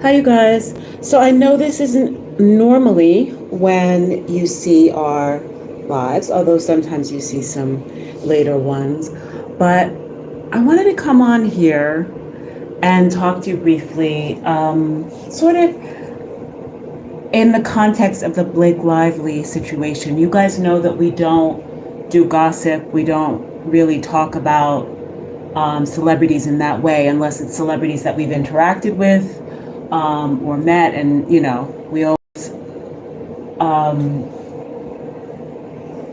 Hi, you guys. So I know this isn't normally when you see our lives, although sometimes you see some later ones. But I wanted to come on here and talk to you briefly, sort of in the context of the Blake Lively situation. You guys know that we don't do gossip, we don't really talk about celebrities in that way unless it's celebrities that we've interacted with or met, and we always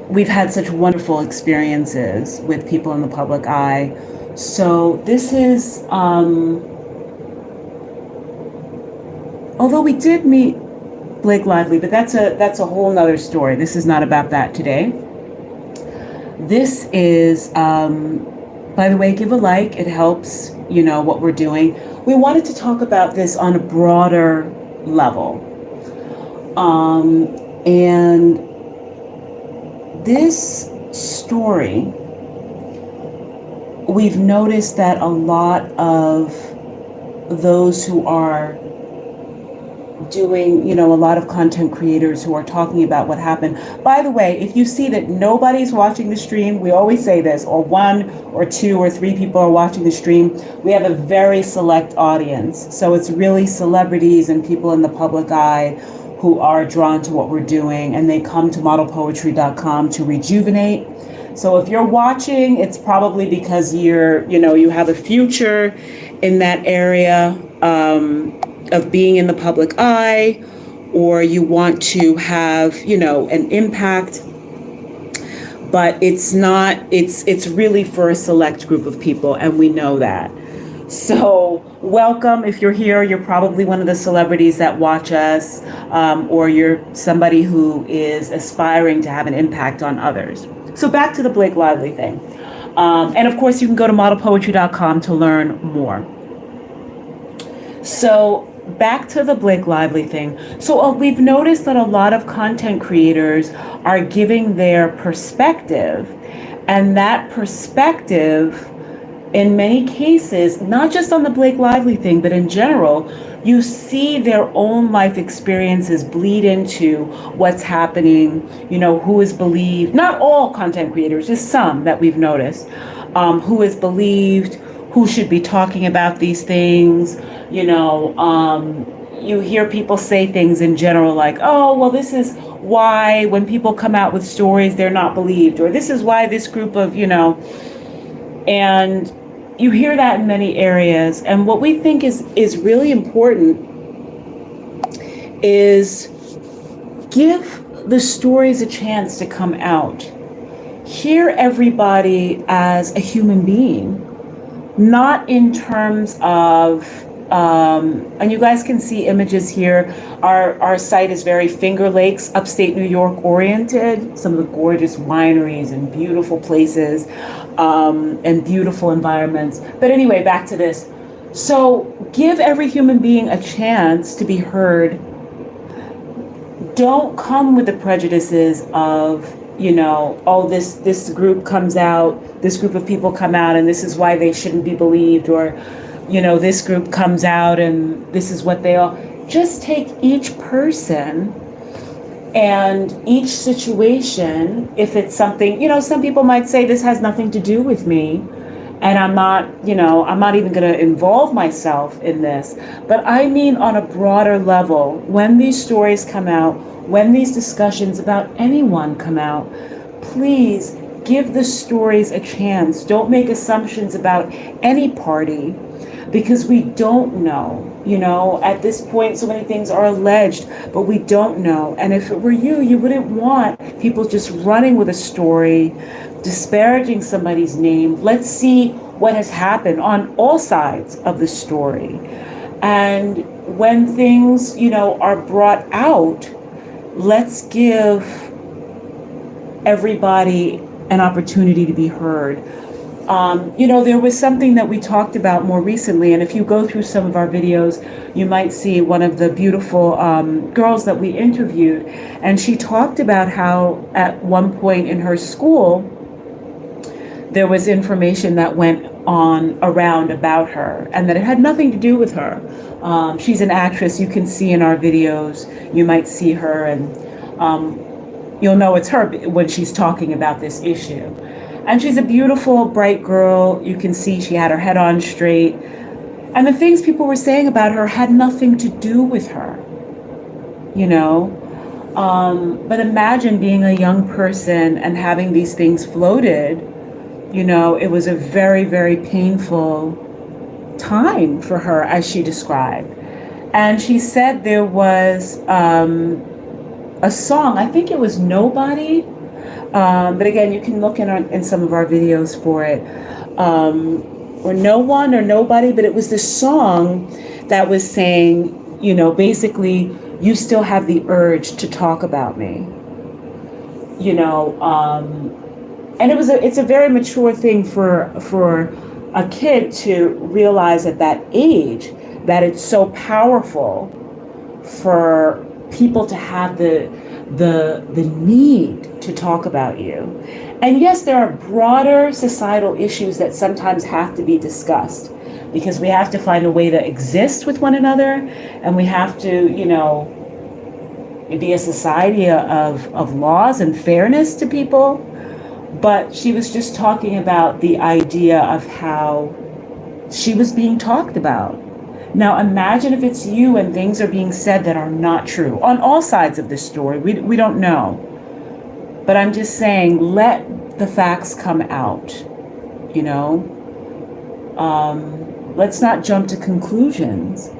we've had such wonderful experiences with people in the public eye. So this is although we did meet Blake Lively, but that's a whole nother story. This is not about that today. This is by the way, give a like, it helps what we're doing. We wanted to talk about this on a broader level. And this story, we've noticed that a lot of those who are doing, a lot of content creators who are talking about what happened. By the way, if you see that nobody's watching the stream, we always say this, or one or two or three people are watching the stream, we have a very select audience. So it's really celebrities and people in the public eye who are drawn to what we're doing, and they come to modelpoetry.com to rejuvenate. So if you're watching, it's probably because you have a future in that area of being in the public eye, or you want to have, an impact. But it's not, it's really for a select group of people, and we know that. So welcome. If you're here, you're probably one of the celebrities that watch us, or you're somebody who is aspiring to have an impact on others. So back to the Blake Lively thing. And of course, you can go to modelpoetry.com to learn more. So back to the Blake Lively thing. So we've noticed that a lot of content creators are giving their perspective, and that perspective, in many cases, not just on the Blake Lively thing, but in general, you see their own life experiences bleed into what's happening, who is believed, not all content creators, just some that we've noticed, who is believed, who should be talking about these things. You hear people say things in general like, oh, well, this is why when people come out with stories, they're not believed, or this is why this group of, and you hear that in many areas. And what we think is really important is give the stories a chance to come out. Hear everybody as a human being, not in terms of, and you guys can see images here. Our site is very Finger Lakes, upstate New York oriented. Some of the gorgeous wineries and beautiful places, and beautiful environments. But anyway, back to this. So give every human being a chance to be heard. Don't come with the prejudices of, oh, this group comes out, this group of people come out, and this is why they shouldn't be believed, or this group comes out and this is what they all. Just take each person and each situation. If it's something, some people might say this has nothing to do with me, and I'm not even going to involve myself in this. But I mean, on a broader level, when these stories come out, when these discussions about anyone come out, please give the stories a chance. Don't make assumptions about any party, because we don't know. At this point, so many things are alleged, but we don't know. And if it were you, you wouldn't want people just running with a story, disparaging somebody's name. Let's see what has happened on all sides of the story. And when things, are brought out, let's give everybody an opportunity to be heard. There was something that we talked about more recently, and if you go through some of our videos, you might see one of the beautiful girls that we interviewed, and she talked about how at one point in her school, there was information that went around about her, and that it had nothing to do with her. She's an actress. You can see in our videos, you might see her, and you'll know it's her when she's talking about this issue. And she's a beautiful, bright girl. You can see she had her head on straight. And the things people were saying about her had nothing to do with her, you know? But imagine being a young person and having these things floated. You know, it was a very, very painful time for her, as she described. And she said there was a song, I think it was Nobody, but again, you can look in some of our videos for it, or No One or Nobody, but it was this song that was saying, you know, basically, you still have the urge to talk about me, you know, and it's a very mature thing for a kid to realize at that age that it's so powerful for people to have the need to talk about you. And yes, there are broader societal issues that sometimes have to be discussed, because we have to find a way to exist with one another, and we have to, you know, be a society of laws and fairness to people. But she was just talking about the idea of how she was being talked about. Now imagine if it's you and things are being said that are not true on all sides of this story. We don't know. But I'm just saying, let the facts come out, you know? Let's not jump to conclusions.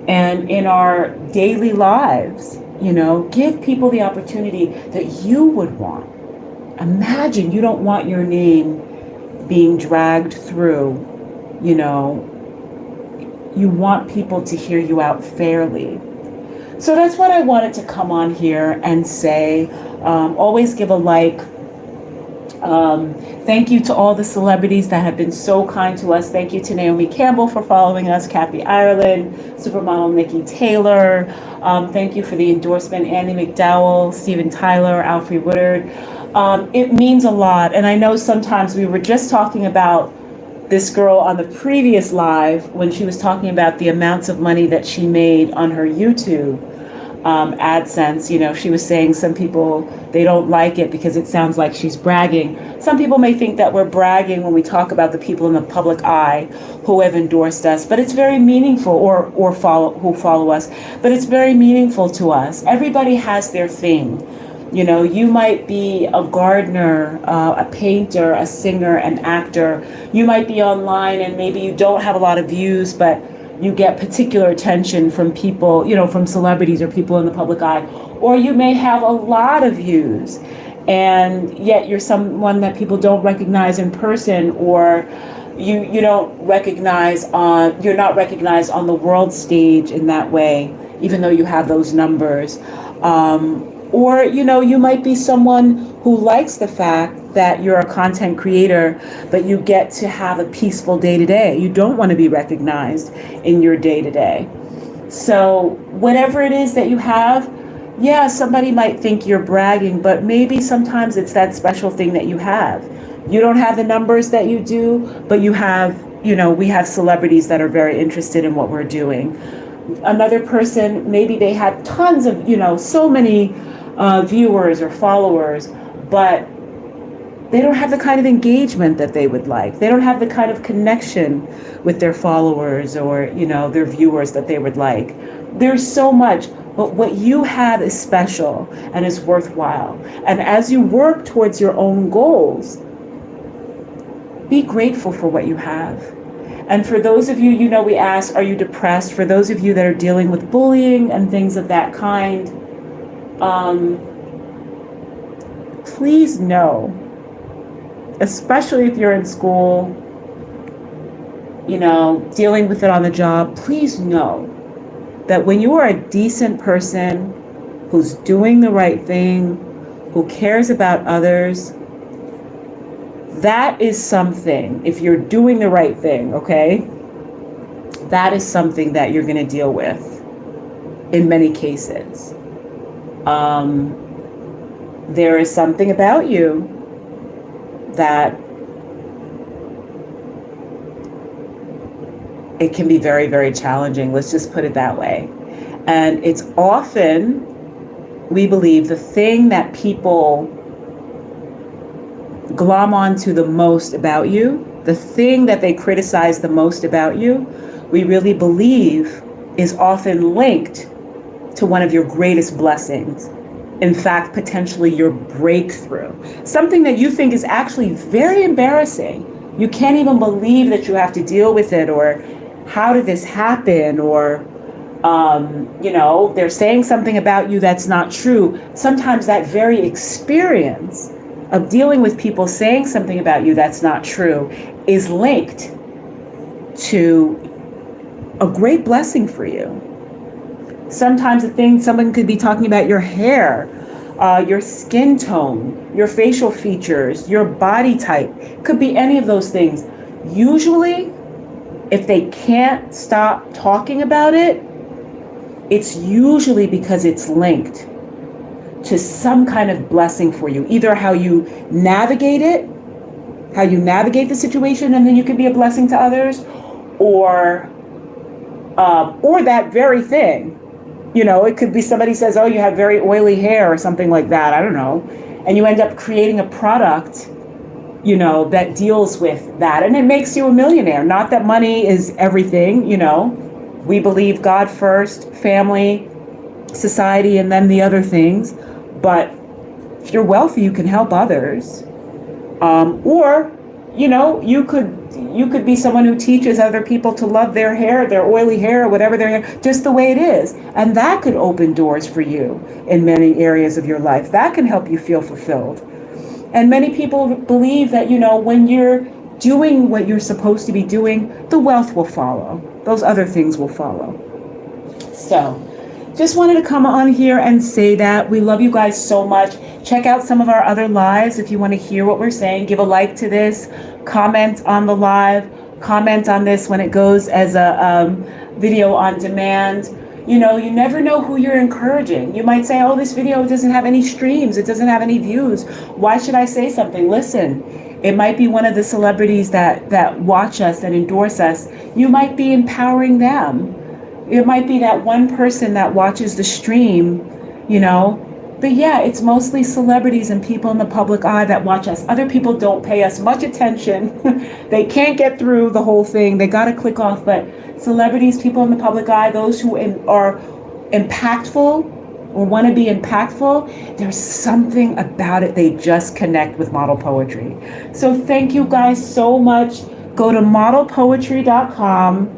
And in our daily lives, you know, give people the opportunity that you would want. Imagine you don't want your name being dragged through, you know, you want people to hear you out fairly. So that's what I wanted to come on here and say. Always give a like. Thank you to all the celebrities that have been so kind to us. Thank you to Naomi Campbell for following us, Kathy Ireland, supermodel Nikki Taylor. Thank you for the endorsement, Andy McDowell, Steven Tyler, Alfred Woodard. It means a lot. And I know sometimes we were just talking about this girl on the previous live when she was talking about the amounts of money that she made on her YouTube AdSense. You know, she was saying some people, they don't like it because it sounds like she's bragging. Some people may think that we're bragging when we talk about the people in the public eye who have endorsed us, but it's very meaningful, or who follow us, but it's very meaningful to us. Everybody has their thing. You know, you might be a gardener, a painter, a singer, an actor. You might be online and maybe you don't have a lot of views, but you get particular attention from people, you know, from celebrities or people in the public eye. Or you may have a lot of views, and yet you're someone that people don't recognize in person, or you don't recognize you're not recognized on the world stage in that way, even though you have those numbers. Or, you know, you might be someone who likes the fact that you're a content creator, but you get to have a peaceful day-to-day. You don't want to be recognized in your day-to-day. So whatever it is that you have, yeah, somebody might think you're bragging, but maybe sometimes it's that special thing that you have. You don't have the numbers that you do, but you have, you know, we have celebrities that are very interested in what we're doing. Another person, maybe they had tons of, you know, so many viewers or followers, but they don't have the kind of engagement that they would like. They don't have the kind of connection with their followers or, you know, their viewers that they would like. There's so much, but what you have is special and is worthwhile. And as you work towards your own goals, be grateful for what you have. And for those of you, you know, we ask, are you depressed? For those of you that are dealing with bullying and things of that kind, please know, especially if you're in school, you know, dealing with it on the job, please know that when you are a decent person who's doing the right thing, who cares about others, that is something, if you're doing the right thing, okay, that is something that you're going to deal with in many cases. There is something about you that it can be very, very challenging. Let's just put it that way. And it's often, we believe, the thing that people glom onto the most about you, the thing that they criticize the most about you, we really believe is often linked to one of your greatest blessings. In fact, potentially your breakthrough. Something that you think is actually very embarrassing. You can't even believe that you have to deal with it, or how did this happen, or they're saying something about you that's not true. Sometimes that very experience of dealing with people saying something about you that's not true is linked to a great blessing for you. Sometimes someone could be talking about your hair, your skin tone, your facial features, your body type. Could be any of those things. Usually, if they can't stop talking about it, it's usually because it's linked to some kind of blessing for you. Either how you navigate it, how you navigate the situation, and then you can be a blessing to others, or that very thing. It could be somebody says, oh, you have very oily hair or something like that. I don't know. And you end up creating a product, that deals with that. And it makes you a millionaire. Not that money is everything, We believe God first, family, society, and then the other things. But if you're wealthy, you can help others. Or, you could be someone who teaches other people to love their hair, their oily hair, or whatever their hair, just the way it is. And that could open doors for you in many areas of your life. That can help you feel fulfilled. And many people believe that, when you're doing what you're supposed to be doing, the wealth will follow. Those other things will follow. So just wanted to come on here and say that we love you guys so much. Check out some of our other lives if you want to hear what we're saying. Give a like to this, comment on the live, comment on this when it goes as a video on demand. You never know who you're encouraging. You might say, oh, this video doesn't have any streams. It doesn't have any views. Why should I say something? Listen, it might be one of the celebrities that watch us and endorse us. You might be empowering them. It might be that one person that watches the stream, But yeah, it's mostly celebrities and people in the public eye that watch us. Other people don't pay us much attention. They can't get through the whole thing. They got to click off. But celebrities, people in the public eye, those who are impactful or want to be impactful, there's something about it. They just connect with model poetry. So thank you guys so much. Go to modelpoetry.com.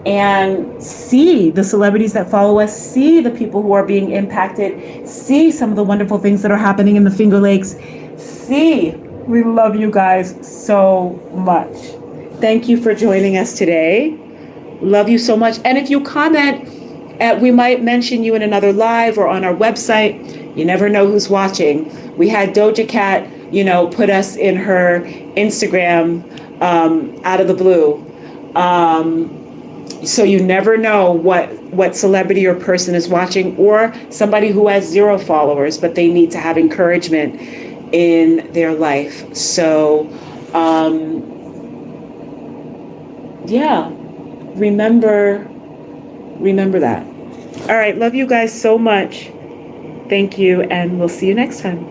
And see the celebrities that follow us, see the people who are being impacted, see some of the wonderful things that are happening in the Finger Lakes. We love you guys so much. Thank you for joining us today. Love you so much. And if you comment, we might mention you in another live or on our website. You never know who's watching. We had Doja Cat, put us in her Instagram out of the blue. So you never know what celebrity or person is watching, or somebody who has 0 followers, but they need to have encouragement in their life. So, remember that. All right. Love you guys so much. Thank you. And we'll see you next time.